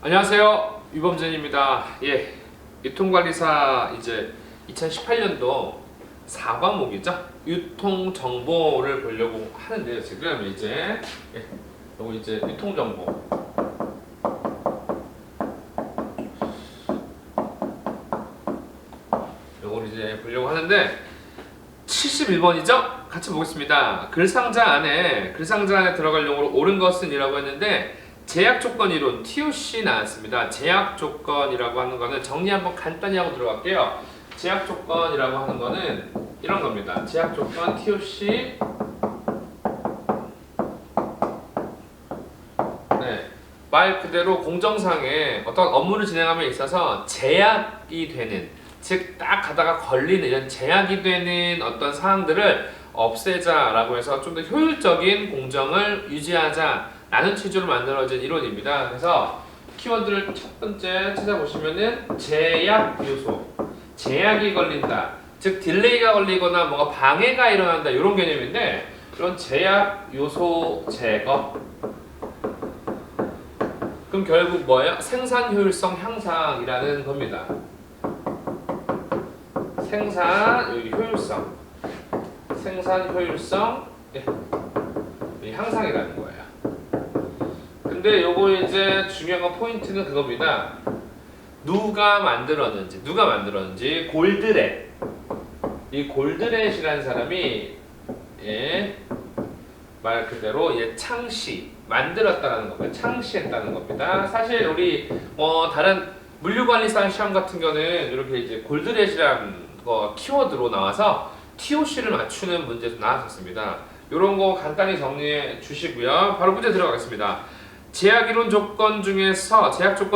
안녕하세요, 유범준입니다. 예, 유통관리사 이제 2018년도 4과목이죠. 유통정보를 보려고 하는데요. 지금 이제 요거 이제 유통정보. 요걸 이제 보려고 하는데 71번이죠? 같이 보겠습니다. 글상자 안에 들어갈 용어로 옳은 것은 이라고 했는데 제약조건이론 TOC 나왔습니다. 제약조건이라고 하는 거는 정리 한번 간단히 하고 들어갈게요. 제약조건이라고 하는 거는 이런 겁니다. 제약조건 TOC 말 그대로 공정상에 어떤 업무를 진행함에 있어서 제약이 되는, 즉 딱 가다가 걸리는 이런 제약이 되는 어떤 사항들을 없애자라고 해서 좀 더 효율적인 공정을 유지하자 라는 취지로 만들어진 이론입니다. 그래서 키워드를 첫 번째 찾아보시면은 제약 요소, 제약이 걸린다, 즉 딜레이가 걸리거나 뭔가 방해가 일어난다 이런 개념인데, 이런 제약 요소 제거, 그럼 결국 뭐예요? 생산 효율성 향상이라는 겁니다. 생산 효율성 향상이라는 거예요. 근데 요거 이제 중요한 포인트는 그겁니다. 누가 만들었는지 골드렛, 이 골드렛이라는 사람이 말 그대로 만들었다는 겁니다. 창시했다는 겁니다. 사실 우리 다른 물류관리사 시험 같은 경우는 이렇게 이제 골드렛이라는 거 키워드로 나와서 TOC를 맞추는 문제도 나왔었습니다. 이런 거 간단히 정리해 주시고요. 바로 문제 들어가겠습니다. 제약 조건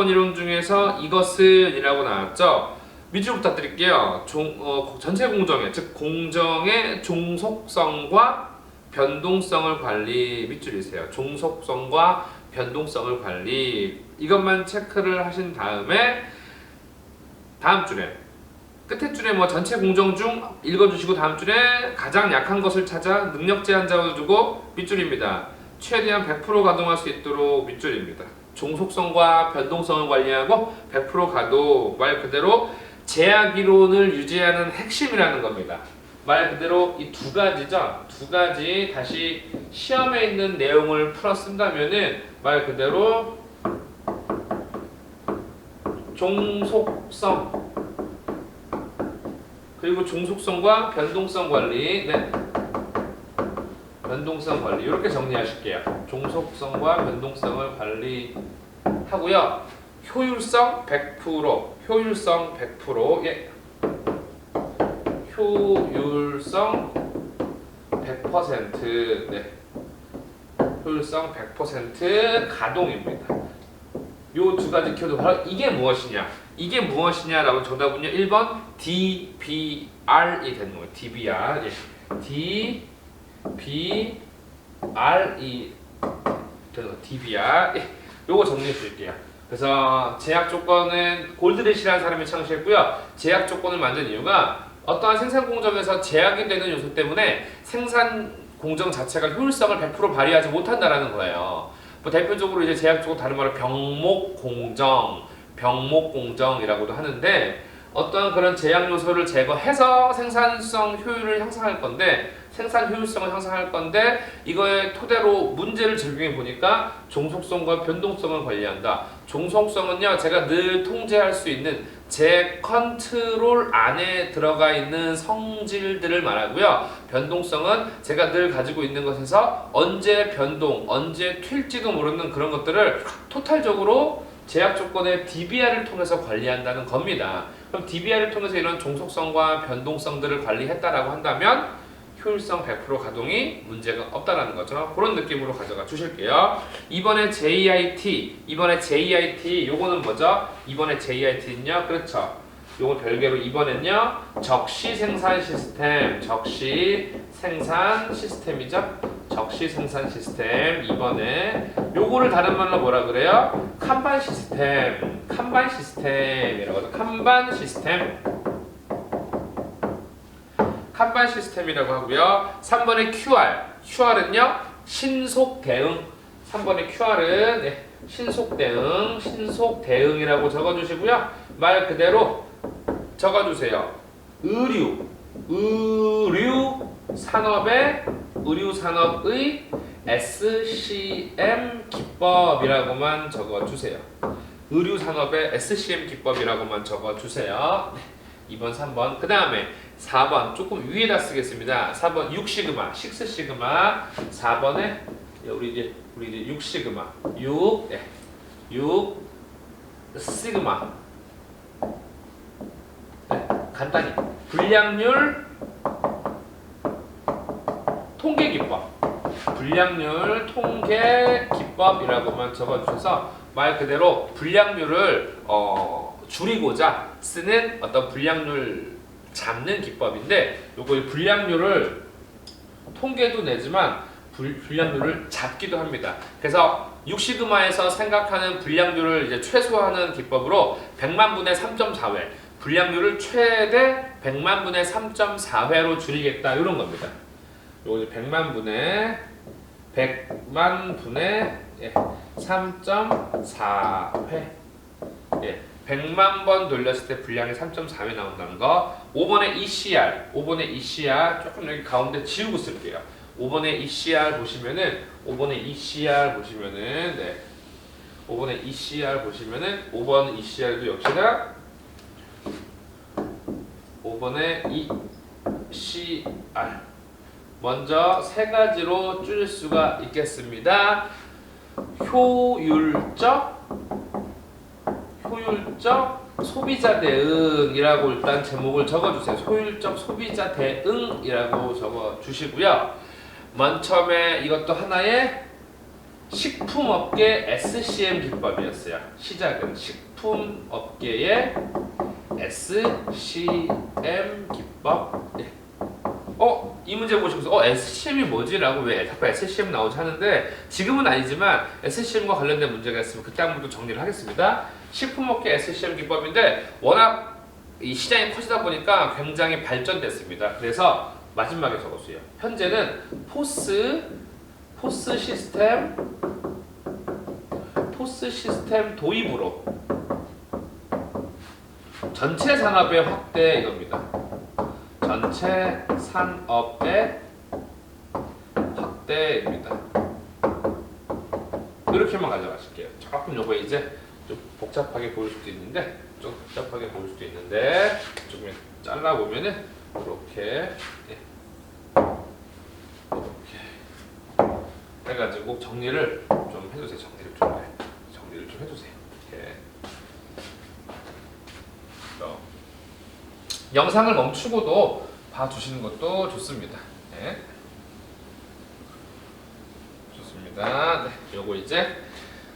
이론 중에서 이것은 이라고 나왔죠. 밑줄 부탁드릴게요. 전체 공정의, 즉 공정의 종속성과 변동성을 관리, 밑줄이세요. 종속성과 변동성을 관리, 이것만 체크를 하신 다음에 다음 줄에 끝에 줄에 전체 공정 중 읽어주시고, 다음 줄에 가장 약한 것을 찾아 능력 제한자를 두고 밑줄입니다. 최대한 100% 가동할 수 있도록 밑줄입니다. 종속성과 변동성을 관리하고 100% 가동, 말 그대로 제약 이론을 유지하는 핵심이라는 겁니다. 말 그대로 이 두 가지죠. 두 가지 다시 시험에 있는 내용을 풀어 쓴다면은 말 그대로 종속성 그리고 종속성과 변동성 관리, 변동성 관리 이렇게 정리하실게요. 종속성과 변동성을 관리하고요. 효율성 100%, 효율성 100%, 효율성 100%, 효율성 100% 가동입니다. 요 두 가지 키워드, 바로 이게 무엇이냐라고 정답은요 1번 DBR이 되는 거예요. DBR, DBR이 되는 거. DBR, 요거 정리해 드릴게요. 그래서 제약 조건은 골드렛이라는 사람이 창시했고요. 제약 조건을 만든 이유가 어떠한 생산 공정에서 제약이 되는 요소 때문에 생산 공정 자체가 효율성을 100% 발휘하지 못한다라는 거예요. 대표적으로 이제 제약 조건, 다른 말로 병목 공정이라고도 하는데, 어떠한 그런 제약 요소를 제거해서 생산 효율성을 향상할 건데 이거의 토대로 문제를 적용해 보니까 종속성과 변동성을 관리한다. 종속성은요, 제가 늘 통제할 수 있는 제 컨트롤 안에 들어가 있는 성질들을 말하고요. 변동성은 제가 늘 가지고 있는 것에서 언제 변동, 언제 튈지도 모르는 그런 것들을 토탈적으로 제약 조건의 DBR을 통해서 관리한다는 겁니다. 그럼 DBR을 통해서 이런 종속성과 변동성들을 관리했다라고 한다면 효율성 100% 가동이 문제가 없다라는 거죠. 그런 느낌으로 가져가 주실게요. 이번에 JIT, 요거는 뭐죠? 이번에 JIT는요, 그렇죠. 요거 별개로 이번엔요, 적시 생산 시스템이죠. 적시 생산 시스템. 이번에 요거를 다른 말로 뭐라 그래요? 칸반 시스템이라고 하죠. 칸반 시스템이라고 하고요. 3번에 QR은요, 신속 대응 3번의 QR은 네, 신속 대응이라고 적어주시고요. 말 그대로 적어주세요. 의류 산업의 SCM 기법이라고만 적어주세요. 의류 산업의 SCM 기법이라고만 적어주세요. 2번, 3번. 그 다음에 4번 조금 위에다 쓰겠습니다. 4번 6시그마, 6시그마. 4번에 우리 이제 6시그마, 6 시그마. 네, 간단히 불량률 통계 기법, 불량률 통계 기법이라고만 적어주셔서 말 그대로 불량률을 줄이고자 쓰는 어떤 불량률 잡는 기법인데, 요거 불량률을 통계도 내지만 불량률을 잡기도 합니다. 그래서 6시그마에서 생각하는 불량률을 이제 최소화하는 기법으로 100만 분의 3.4회, 불량률을 최대 100만 분의 3.4회로 줄이겠다, 이런 겁니다. 요거 이제 100만 분의 3.4회. 예, 100만 번 돌렸을 때 분량이 3.4회 나온다는 거. 5번의 ECR 조금 여기 가운데 지우고 쓸게요. 5번의 ECR 보시면은 네. 5번의 ECR 보시면은 5번 ECR도 역시나 5번의 ECR 먼저 세 가지로 줄일 수가 있겠습니다. 효율적 소비자 대응이라고 일단 제목을 적어주세요. 효율적 소비자 대응이라고 적어주시고요. 맨 처음에 이것도 하나의 식품업계 SCM 기법이었어요. 시작은 식품업계의 SCM 기법. 네. 이 문제 보시면서 SCM이 뭐지? 라고 왜 자꾸 SCM 나오지 하는데, 지금은 아니지만 SCM과 관련된 문제가 있으면 그때 한 번 더 정리를 하겠습니다. 식품업계 SCM 기법인데 워낙 이 시장이 커지다 보니까 굉장히 발전됐습니다. 그래서 마지막에 적었어요. 현재는 포스 시스템 도입으로 전체 산업의 확대, 이겁니다. 전체 산업의 확대입니다. 이렇게만 가져가실게요. 조금 요거 이제 좀 복잡하게 보일 수도 있는데, 조금 잘라보면은 이렇게 해가지고 정리를 좀 해주세요. 정리를 좀 해주세요. 이렇게. 영상을 멈추고도 봐주시는 것도 좋습니다. 네. 좋습니다. 네, 요거 이제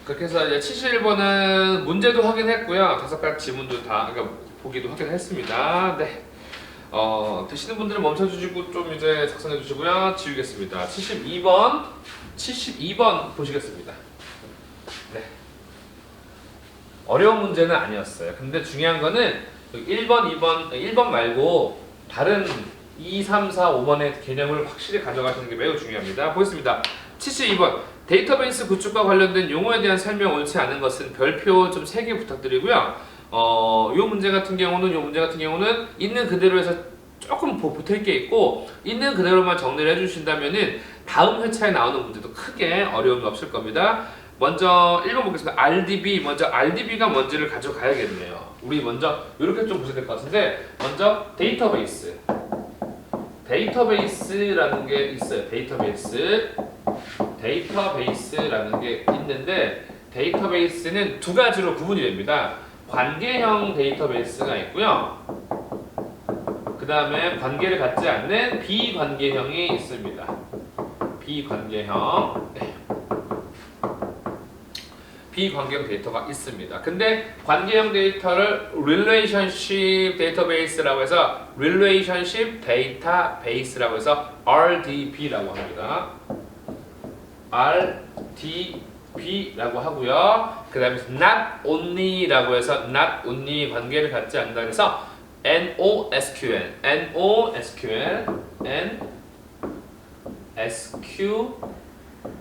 그렇게 해서 이제 71번은 문제도 확인했고요. 5가지 지문도 다 그러니까 보기도 확인했습니다. 네. 되시는 분들은 멈춰주시고 좀 이제 작성해 주시고요. 지우겠습니다. 72번 보시겠습니다. 네. 어려운 문제는 아니었어요. 근데 중요한 거는 1번 말고 다른 2, 3, 4, 5번의 개념을 확실히 가져가시는 게 매우 중요합니다. 보겠습니다. 72번 데이터베이스 구축과 관련된 용어에 대한 설명 옳지 않은 것은 별표 좀 3개 부탁드리고요. 요 문제 같은 경우는 있는 그대로 해서 조금 붙을 게 있고, 있는 그대로만 정리를 해주신다면은 다음 회차에 나오는 문제도 크게 어려움이 없을 겁니다. 먼저 1번 보겠습니다. 먼저 RDB가 뭔지를 가져가야겠네요. 우리 먼저 이렇게 좀 보셔야 될 것 같은데, 먼저 데이터베이스라는 게 있어요. 데이터베이스라는 게 있는데, 데이터베이스는 두 가지로 구분이 됩니다. 관계형 데이터베이스가 있고요. 그 다음에 관계를 갖지 않는 비관계형이 있습니다. 비관계형 데이터가 있습니다. 근데 관계형 데이터를 relationship 데이터베이스라고 해서 relationship 데이터베이스라고 해서 RDB라고 합니다. RDB라고 하고요. 그 다음에 not only라고 해서 not only 관계를 갖지 않는다 해서 NoSQL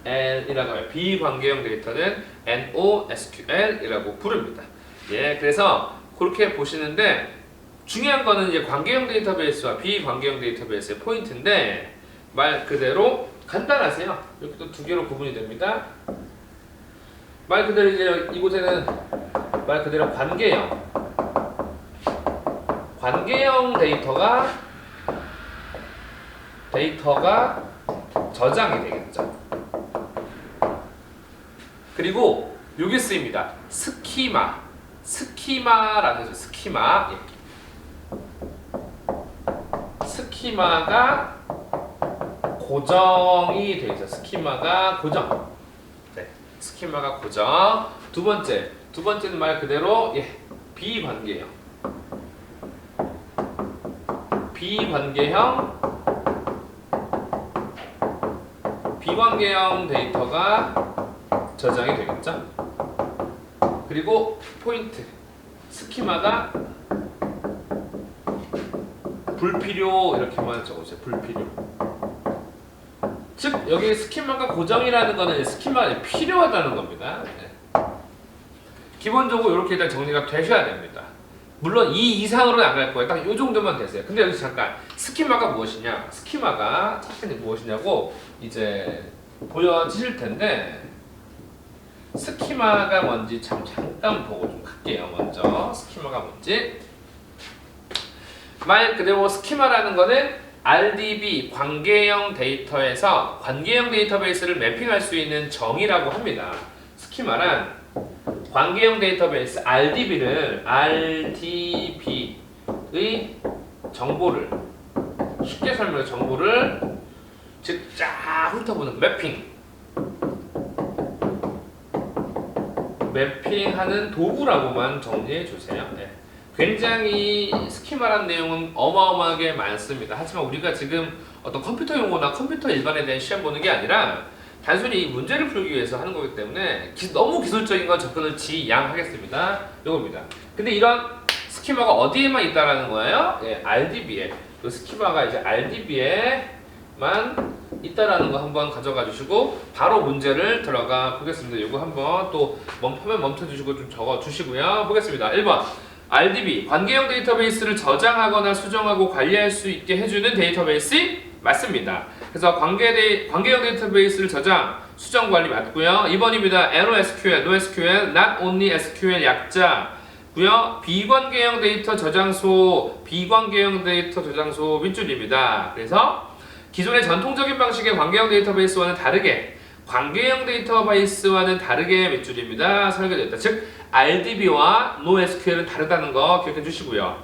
NoSQL이라고 해요. 비관계형 데이터는 NoSQL이라고 부릅니다. 예, 그래서 그렇게 보시는데 중요한 거는 이제 관계형 데이터베이스와 비관계형 데이터베이스의 포인트인데 말 그대로 간단하세요. 이렇게 또 두 개로 구분이 됩니다. 말 그대로 이제 이곳에는 말 그대로 관계형 데이터가 저장이 되겠죠. 그리고 여기 쓰입니다. 스키마라는 거죠. 스키마. 예. 스키마가 고정이 되어 있죠. 스키마가 고정. 네. 스키마가 고정. 두 번째는 말 그대로 예. 비관계형 데이터가 저장이 되겠죠. 그리고 포인트 스키마가 불필요 이렇게만 적어주세요. 불필요. 즉 여기 스키마가 고정이라는 거는 스키마가 필요하다는 겁니다. 네. 기본적으로 이렇게 일단 정리가 되셔야 됩니다. 물론 이 이상으로는 안 갈 거예요. 딱 이 정도만 되세요. 근데 여기서 잠깐 스키마가 무엇이냐? 스키마가 착한이 무엇이냐고 이제 보여지실 텐데 스키마가 뭔지 잠깐 보고 좀 갈게요. 먼저 스키마가 뭔지 말 그대로 스키마라는 거는 RDB 관계형 데이터에서 관계형 데이터베이스를 매핑할 수 있는 정의라고 합니다. 스키마란 관계형 데이터베이스 RDB의 정보를 쉽게 설명해 정보를 즉 쫙 훑어보는 매핑하는 도구라고만 정리해 주세요. 네. 굉장히 스키마란 내용은 어마어마하게 많습니다. 하지만 우리가 지금 어떤 컴퓨터 용어나 컴퓨터 일반에 대한 시험 보는 게 아니라 단순히 이 문제를 풀기 위해서 하는 거기 때문에 너무 기술적인 건 접근을 지양하겠습니다. 이겁니다. 근데 이런 스키마가 어디에만 있다라는 거예요? 예, RDB에. 그 스키마가 이제 RDB에만 있다라는 거 한번 가져가 주시고 바로 문제를 들어가 보겠습니다. 이거 한번 또 화면 멈춰 주시고 좀 적어 주시고요. 보겠습니다. 1번. RDB 관계형 데이터베이스를 저장하거나 수정하고 관리할 수 있게 해주는 데이터베이스 맞습니다. 그래서 관계형 데이터베이스를 저장, 수정 관리 맞고요. 2번입니다. NoSQL, Not Only SQL 약자고요. 비관계형 데이터 저장소 밑줄입니다. 그래서 기존의 전통적인 방식의 관계형 데이터베이스와는 다르게 밑줄입니다. 설계됐다. 즉 RDB와 NoSQL은 다르다는 거 기억해 주시고요.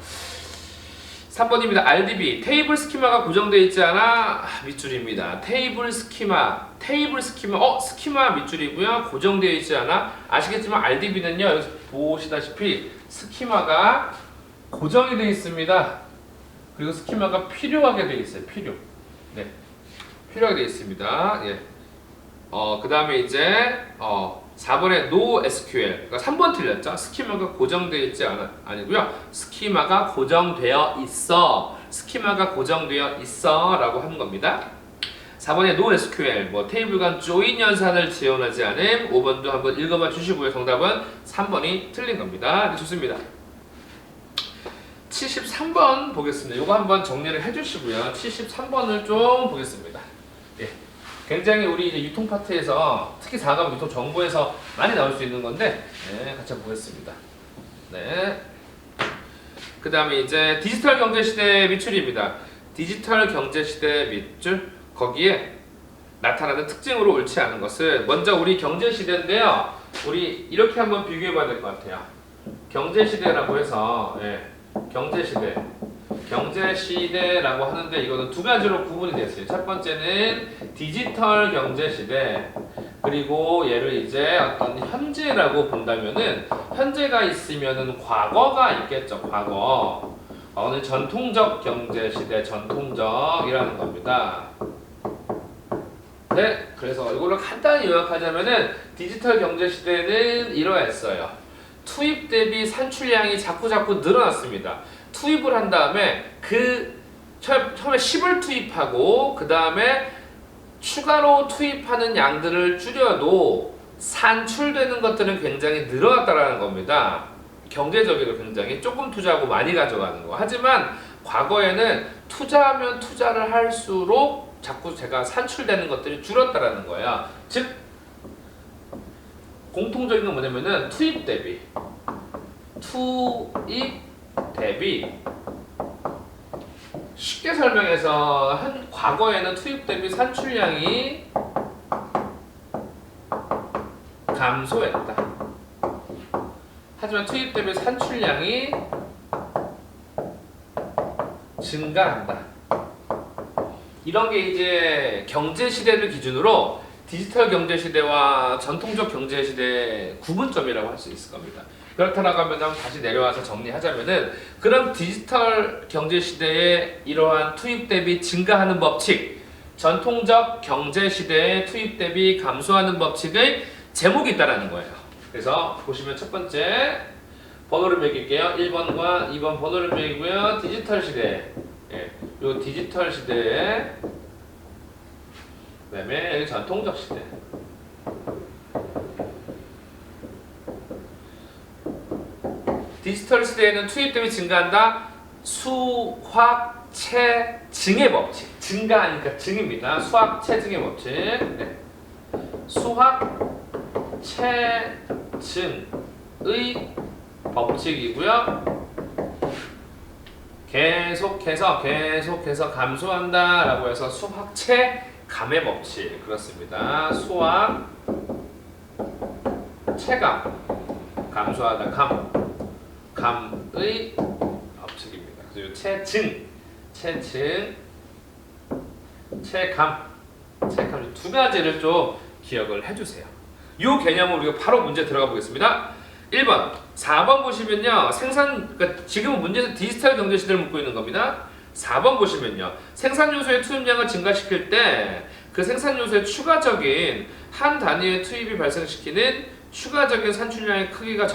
3번입니다. RDB 테이블 스키마가 고정되어 있지 않아 밑줄입니다. 테이블 스키마 스키마 밑줄이고요. 고정되어 있지 않아 아시겠지만 RDB는요 여기서 보시다시피 스키마가 고정이 되어 있습니다. 그리고 스키마가 필요하게 되어 있어요. 필요하게 되어 있습니다. 예. 그 다음에 이제 4번에 NoSQL 그러니까 3번 틀렸죠? 스키마가 고정되어 있지 아니고요. 스키마가 고정되어 있어 라고 하는 겁니다. 4번에 NoSQL 테이블 간 조인 연산을 지원하지 않음. 5번도 한번 읽어봐 주시고요. 정답은 3번이 틀린 겁니다. 네, 좋습니다. 73번 보겠습니다. 이거 한번 정리를 해주시고요. 73번을 좀 보겠습니다. 예. 굉장히 우리 이제 유통 파트에서 특히 4과목 유통 정보에서 많이 나올 수 있는 건데 같이 보겠습니다. 네. 그 다음에 이제 디지털 경제 시대 밑줄입니다. 디지털 경제 시대 밑줄 거기에 나타나는 특징으로 옳지 않은 것은 먼저 우리 경제 시대인데요. 우리 이렇게 한번 비교해 봐야 될 것 같아요. 경제 시대라고 해서 경제 시대라고 하는데 이거는 두 가지로 구분이 됐어요. 첫 번째는 디지털 경제 시대 그리고 얘를 이제 어떤 현재라고 본다면은 현재가 있으면은 과거가 있겠죠. 과거는 전통적 경제 시대 전통적이라는 겁니다. 네, 그래서 이걸로 간단히 요약하자면은 디지털 경제 시대는 이러했어요. 투입 대비 산출량이 자꾸 늘어났습니다. 투입을 한 다음에 처음에 10을 투입하고 그 다음에 추가로 투입하는 양들을 줄여도 산출되는 것들은 굉장히 늘어났다라는 겁니다. 경제적으로 굉장히 조금 투자하고 많이 가져가는 거. 하지만 과거에는 투자하면 투자를 할수록 자꾸 제가 산출되는 것들이 줄었다라는 거예요. 즉 공통적인 건 뭐냐면은 투입 대비 쉽게 설명해서 과거에는 투입 대비 산출량이 감소했다. 하지만 투입 대비 산출량이 증가한다. 이런 게 이제 경제 시대를 기준으로 디지털 경제 시대와 전통적 경제 시대의 구분점이라고 할 수 있을 겁니다. 그렇다라고 하면 다시 내려와서 정리하자면은 그런 디지털 경제 시대의 이러한 투입 대비 증가하는 법칙, 전통적 경제 시대의 투입 대비 감소하는 법칙의 제목이 있다라는 거예요. 그래서 보시면 첫 번째 번호를 매길게요. 1번과 2번 번호를 매기고요. 디지털 시대, 요 디지털 시대에 그다음에 여기 전통적 시대. 디지털 시대에는 투입 대비 증가한다. 수확체증의 법칙. 증가하니까 증입니다. 수확체증의 법칙. 네. 수확체증의 법칙이고요. 계속해서 감소한다라고 해서 수확체감의 법칙. 그렇습니다. 수확 체감 감소하다 감의 법칙입니다. 그리고 체감 두 가지를 좀 기억을 해주세요. 이 개념을 우리가 바로 문제 들어가 보겠습니다. 1번, 4번 보시면요. 그러니까 지금은 문제에서 디지털 경제 시대를 묻고 있는 겁니다. 4번 보시면요. 생산 요소의 투입량을 증가시킬 때 그 생산 요소의 추가적인 한 단위의 투입이 발생시키는 추가적인 산출량의 크기가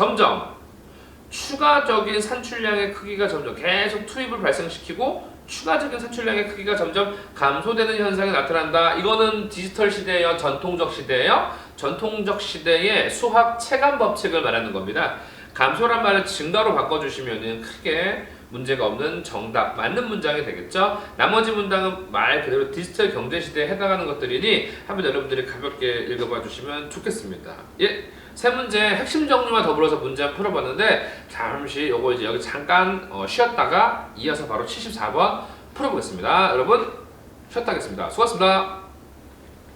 점점 계속 투입을 발생시키고 추가적인 산출량의 크기가 점점 감소되는 현상이 나타난다. 이거는 디지털 시대예요? 전통적 시대예요? 전통적 시대의 수학 체감 법칙을 말하는 겁니다. 감소란 말을 증가로 바꿔주시면 크게 문제가 없는 정답, 맞는 문장이 되겠죠? 나머지 문장은 말 그대로 디지털 경제 시대에 해당하는 것들이니 한번 여러분들이 가볍게 읽어봐 주시면 좋겠습니다. 예, 세 문제 핵심 정리와 더불어서 문제 한번 풀어봤는데 잠시 요거 이제 여기 잠깐 쉬었다가 이어서 바로 74번 풀어보겠습니다. 여러분 쉬었다 하겠습니다. 수고하셨습니다.